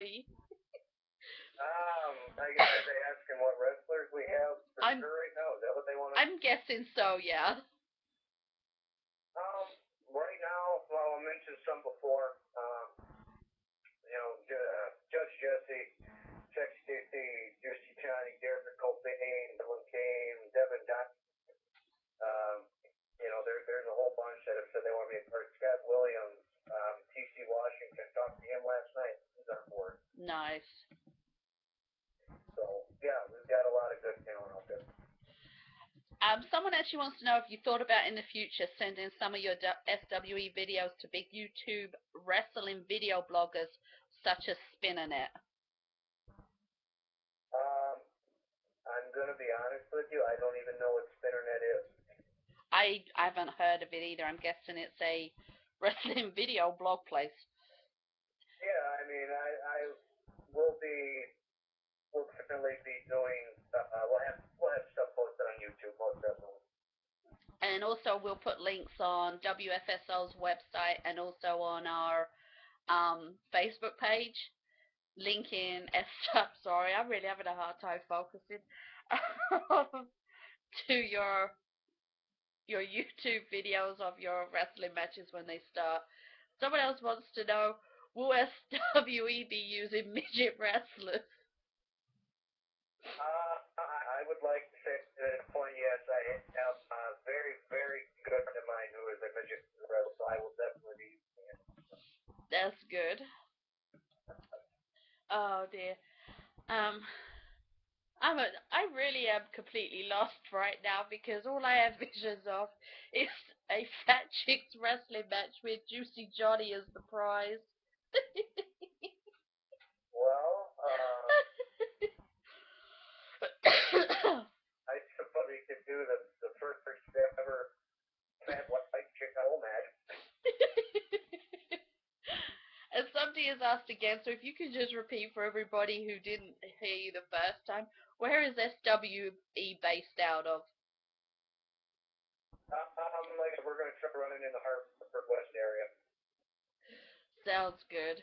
funny. I guess they asking what wrestlers we have for I'm sure right now. Is that what they want to? I'm guessing so, yeah. Right now, well, I mentioned some before. Judge Jesse, Sexy Casey, Juicy Johnny, Derek Colbane, Dylan Kane, Devin Dunn. Um, there's a whole bunch that have said they want to be a part. Scott Williams, T.C. Washington. Talked to him last night. He's on board. Nice. So yeah, we've got a lot of good talent out there. Someone actually wants to know if you thought about in the future sending some of your SWE videos to big YouTube wrestling video bloggers such as Spinnernet. I'm gonna be honest with you. I don't even know what Spinnernet is. I haven't heard of it either. I'm guessing it's a wrestling video blog place. Yeah, I mean, I will be. We'll definitely be doing. We'll have stuff posted on YouTube most definitely. And also we'll put links on WFSO's website and also on our Facebook page. Linking sorry, I'm really having a hard time focusing to your YouTube videos of your wrestling matches when they start. Someone else wants to know, will SWE be using midget wrestlers? I would like to say at this point, yes, I have a very, very good friend of mine who is a midget wrestler, so I will definitely be using it. That's good. Oh dear. Um, I really am completely lost right now because all I have visions of is a fat chicks wrestling match with Juicy Johnny as the prize. Well, I suppose we could do the first ever fat white chick hole match. And somebody has asked again, so if you could just repeat for everybody who didn't hear you the first time, where is SWE based out of? Like we're gonna try running in the Hartford West area. Sounds good.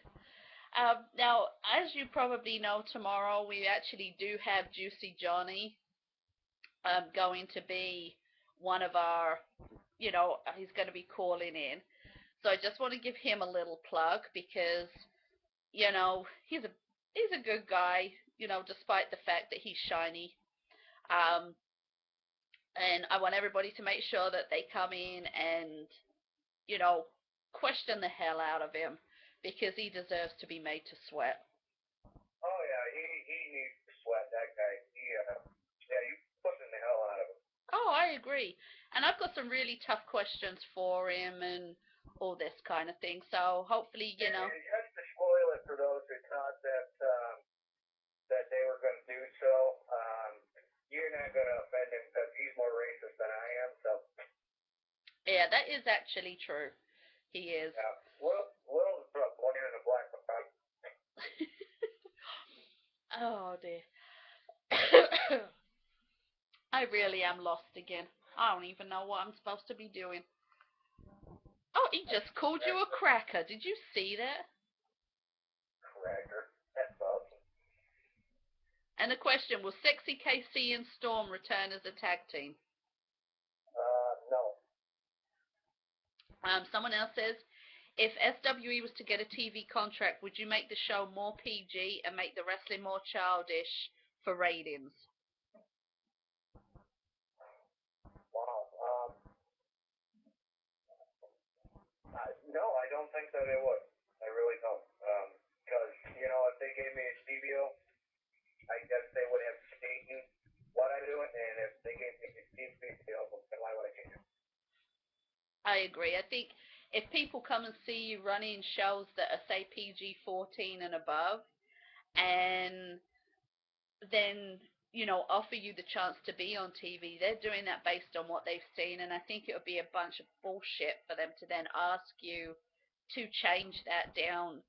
Now, as you probably know, tomorrow we actually do have Juicy Johnny going to be one of our, he's going to be calling in. So I just want to give him a little plug because, he's a good guy, despite the fact that he's shiny. And I want everybody to make sure that they come in and, question the hell out of him because he deserves to be made to sweat. Oh yeah, he needs to sweat. That guy. Yeah, you pushing the hell out of him. Oh, I agree. And I've got some really tough questions for him and all this kind of thing. So hopefully, And just to spoil it for those who thought that they were going to do so, you're not going to offend him because he's more racist than I am. So. Yeah, that is actually true. He is. Yeah. Will's born in a black body. Oh dear. I really am lost again. I don't even know what I'm supposed to be doing. Oh, he just called you a cracker. Did you see that? Cracker. That's awesome. And the question, will Sexy KC and Storm return as a tag team? No. Someone else says, if SWE was to get a TV contract, would you make the show more PG and make the wrestling more childish for ratings? Wow. No, I don't think that it would. I really don't. Because, if they gave me a studio, I guess they would have seen what I do, and if they gave me a studio, then why would I change it? I agree. I think if people come and see you running shows that are, say, PG-14 and above, and then, offer you the chance to be on TV, they're doing that based on what they've seen, and I think it would be a bunch of bullshit for them to then ask you to change that down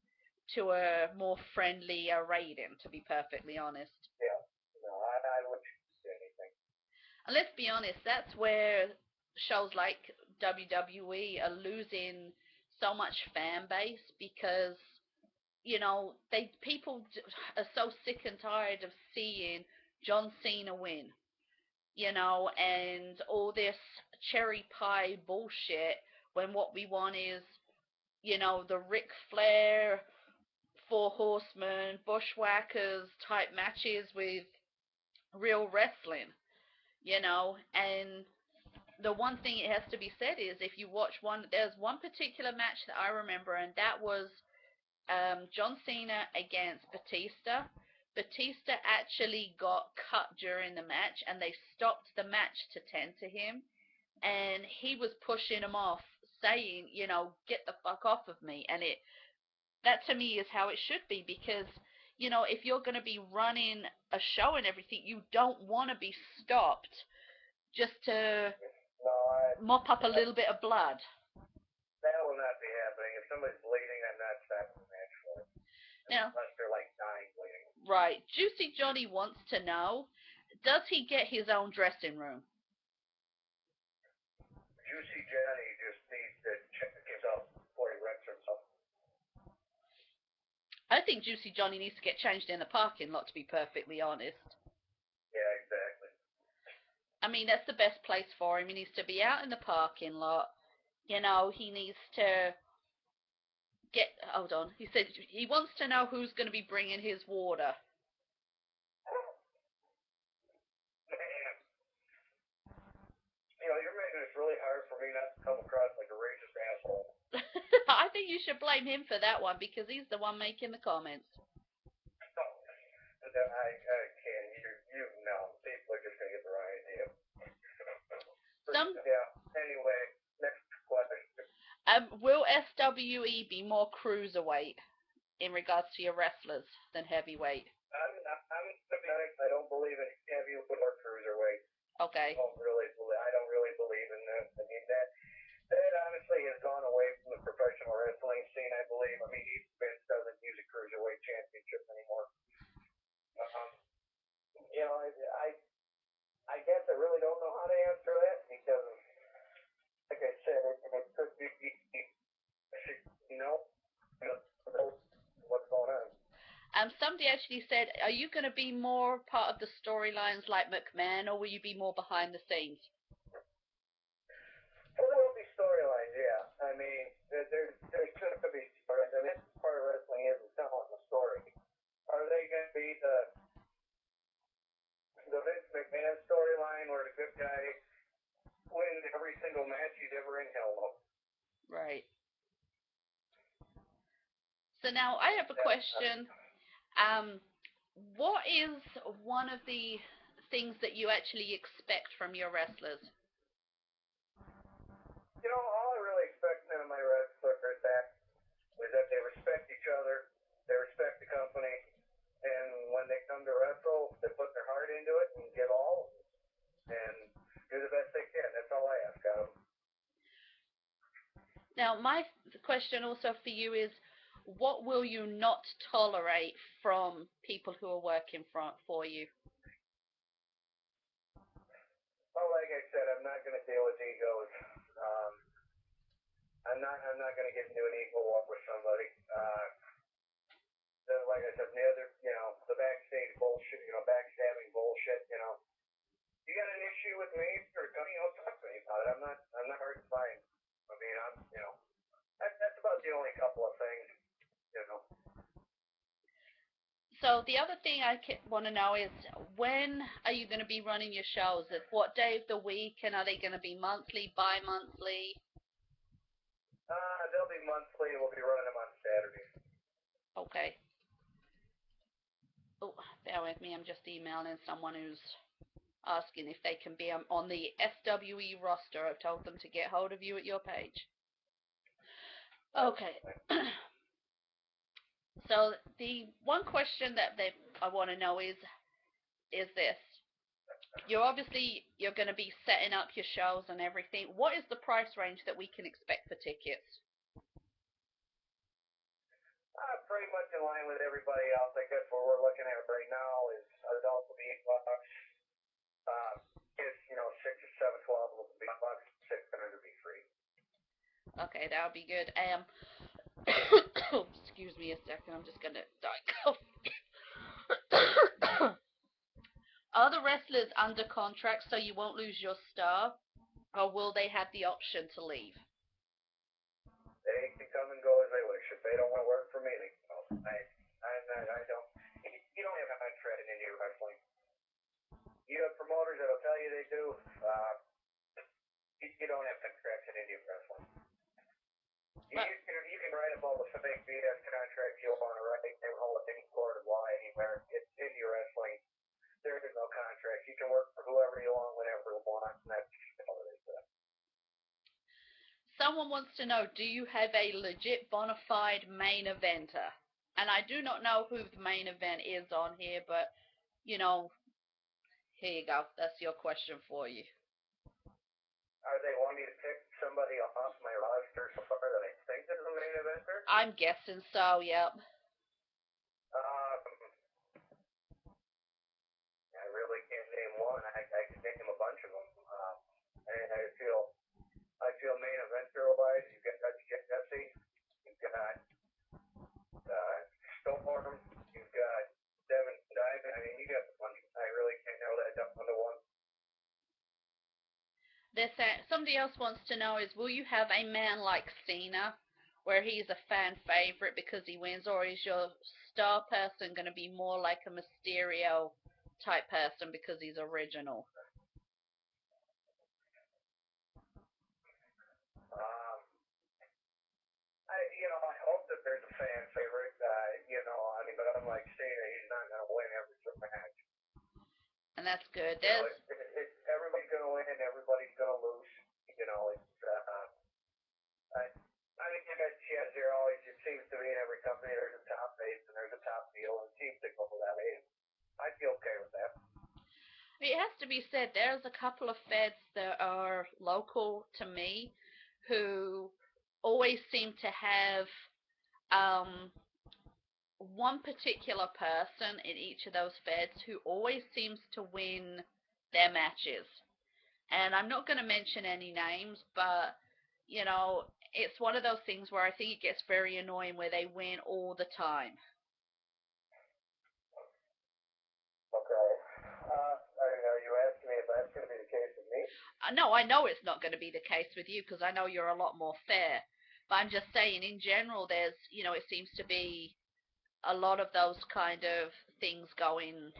to a more friendly rating, to be perfectly honest. Yeah. No, I wouldn't do anything. And let's be honest, that's where shows like WWE are losing so much fan base because, people are so sick and tired of seeing John Cena win, and all this cherry pie bullshit when what we want is, the Ric Flair, Four Horsemen, Bushwhackers type matches with real wrestling, and the one thing it has to be said is if you watch there's one particular match that I remember, and that was John Cena against Batista. Batista actually got cut during the match, and they stopped the match to tend to him, and he was pushing him off, saying, get the fuck off of me. And that to me is how it should be, because if you're going to be running a show and everything, you don't want to be stopped just to mop up a little bit of blood. That will not be happening. If somebody's bleeding, I'm not stopping the match for it. Now, unless they're like dying bleeding. Right. Juicy Johnny wants to know, does he get his own dressing room? Juicy Johnny just needs to check himself before he wrecks himself. I think Juicy Johnny needs to get changed in the parking lot, to be perfectly honest. Yeah, exactly. I mean, that's the best place for him. He needs to be out in the parking lot. He needs to hold on. He said he wants to know who's going to be bringing his water. Man. You're making it really hard for me not to come across like a racist asshole. I think you should blame him for that one, because he's the one making the comments. I can't. People are just going to get the wrong idea. Yeah. Anyway, next question. Will SWE be more cruiserweight in regards to your wrestlers than heavyweight? I'm to be honest, I don't believe in heavyweight or cruiserweight. Okay. I don't really believe in that. I mean, that honestly has gone away from the professional wrestling scene, I believe. I mean, even Vince doesn't use a cruiserweight championship anymore. I guess I really don't know how to answer that, because, like I said, it could be, what's going on. Somebody actually said, are you going to be more part of the storylines like McMahon, or will you be more behind the scenes? There will be storylines, yeah. I mean, there's going to be storylines. I mean, that's part of wrestling is telling the story. Are they going to be the Vince McMahon storyline where the good guy wins every single match he's ever in? Hell no. Right. So now I have a question. What is one of the things that you actually expect from your wrestlers? All I really expect out of my wrestlers is that they respect each other, they respect the company, and when they come to wrestle, they put their heart into it and give all, and do the best they can. That's all I ask of them. Now, my question also for you is, what will you not tolerate from people who are working for you? Well, like I said, I'm not going to deal with egos. I'm not going to get into an ego war with somebody. Like I said, the other, the backstage bullshit, backstabbing bullshit, you got an issue with me, or talk to me about it. I'm not hard to find. I mean, that's about the only couple of things, So the other thing I want to know is, when are you going to be running your shows? At what day of the week, and are they going to be monthly, bi-monthly? They'll be monthly. We'll be running them on Saturdays. Okay. Oh, bear with me. I'm just emailing someone who's asking if they can be on the SWE roster. I've told them to get hold of you at your page. Okay. So the one question that I want to know is this. You're going to be setting up your shows and everything. What is the price range that we can expect for tickets? Pretty much in line with everybody else. I guess what we're looking at right now is adults will be $8. Kids, 6 or 7, 12 will be $6, $600 to be free. Okay, that would be good. Excuse me a second. I'm just gonna die. Cough. Are the wrestlers under contract so you won't lose your star, or will they have the option to leave? They can come and go as they wish. If they don't want to work for me, they can go. I don't. You don't have contract in indie wrestling. You have promoters that'll tell you they do. You don't have contracts in indie wrestling. You can write up all the fake BS contracts you want to write. They will hold any court of law anywhere. It's indie wrestling. There is no contract. You can work for whoever you want, whenever you want, and that's all it is. Someone wants to know, do you have a legit bona fide main eventer? And I do not know who the main event is on here, but, you know, here you go. That's your question for you. Are they wanting me to pick somebody off my roster so far that I think is the main eventer? I'm guessing so, yep. I really can't name one. I can name a bunch of them. And I feel main eventer wise, you've got Jesse, you've got Storm, you've got Devin Diamond. I mean, you got a bunch. I really can't narrow that down to one. Somebody else wants to know is, will you have a man like Cena, where he's a fan favorite because he wins, or is your star person going to be more like a Mysterio type person because he's original? I hope that there's a fan favorite. But unlike Cena, he's not going to win every match. And that's good. Everybody's going to win, everybody's going to lose. It seems to be in every company there's a top face and there's a top heel, and it seems to go that way. I'd be okay with that. It has to be said, there's a couple of feds that are local to me who always seem to have one particular person in each of those feds who always seems to win their matches. And I'm not going to mention any names, but, it's one of those things where I think it gets very annoying where they win all the time. Okay. Are you asking me if that's going to be the case with me? No, I know it's not going to be the case with you because I know you're a lot more fair. But I'm just saying, in general, there's, it seems to be a lot of those kind of things going,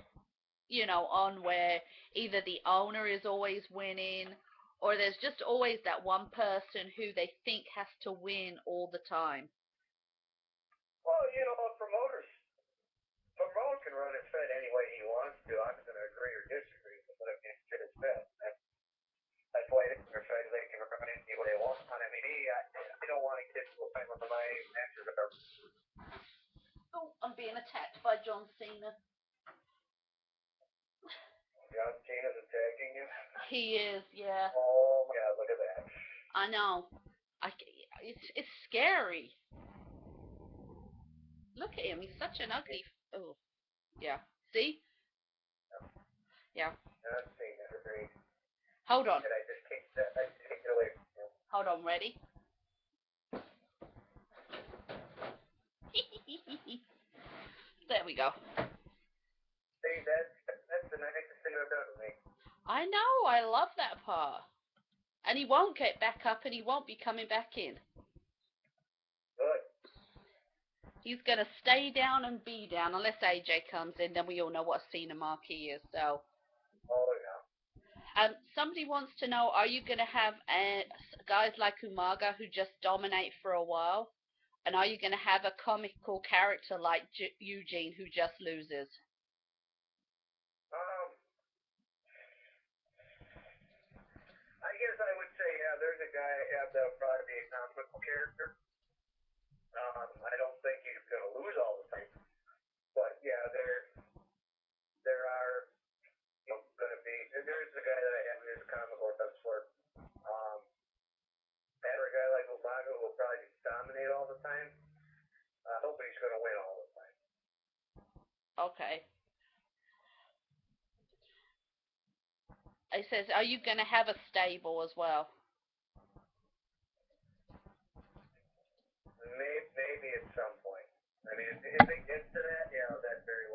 on where either the owner is always winning, or there's just always that one person who they think has to win all the time. Well, promoter can run his fed any way he wants to. I'm going to agree or disagree with what it's his fed. That's why it's their fed. They can run it any way they want. I mean, I don't want to get to a point where my answers are. Oh, I'm being attacked by John Cena. John Cena's attacking you? He is, yeah. Oh my God, look at that. I know. It's scary. Look at him. He's such an ugly. Oh, yeah. See? Yeah. John Cena, agreed. Hold on. And I just kicked it away from him. Hold on, ready? There we go. See, that's the nicest thing I've done to me. I know. I love that part. And he won't get back up, and he won't be coming back in. Good. He's going to stay down and be down unless AJ comes in. Then we all know what Cena mark he is. So. Oh yeah. Somebody wants to know: are you going to have guys like Umaga who just dominate for a while, and are you going to have a comical character like Eugene who just loses? I guess I would say, yeah, there's a guy that'll probably be a comical character. I don't think he's going to lose all the time. But, yeah, there are going to be, there's a guy that I have who's a comical that's for, and a guy like Umaga who will probably dominate all the time. Nobody's going to win all the time. Okay. It says, are you going to have a stable as well? Maybe at some point. I mean, if it gets to that, yeah, that very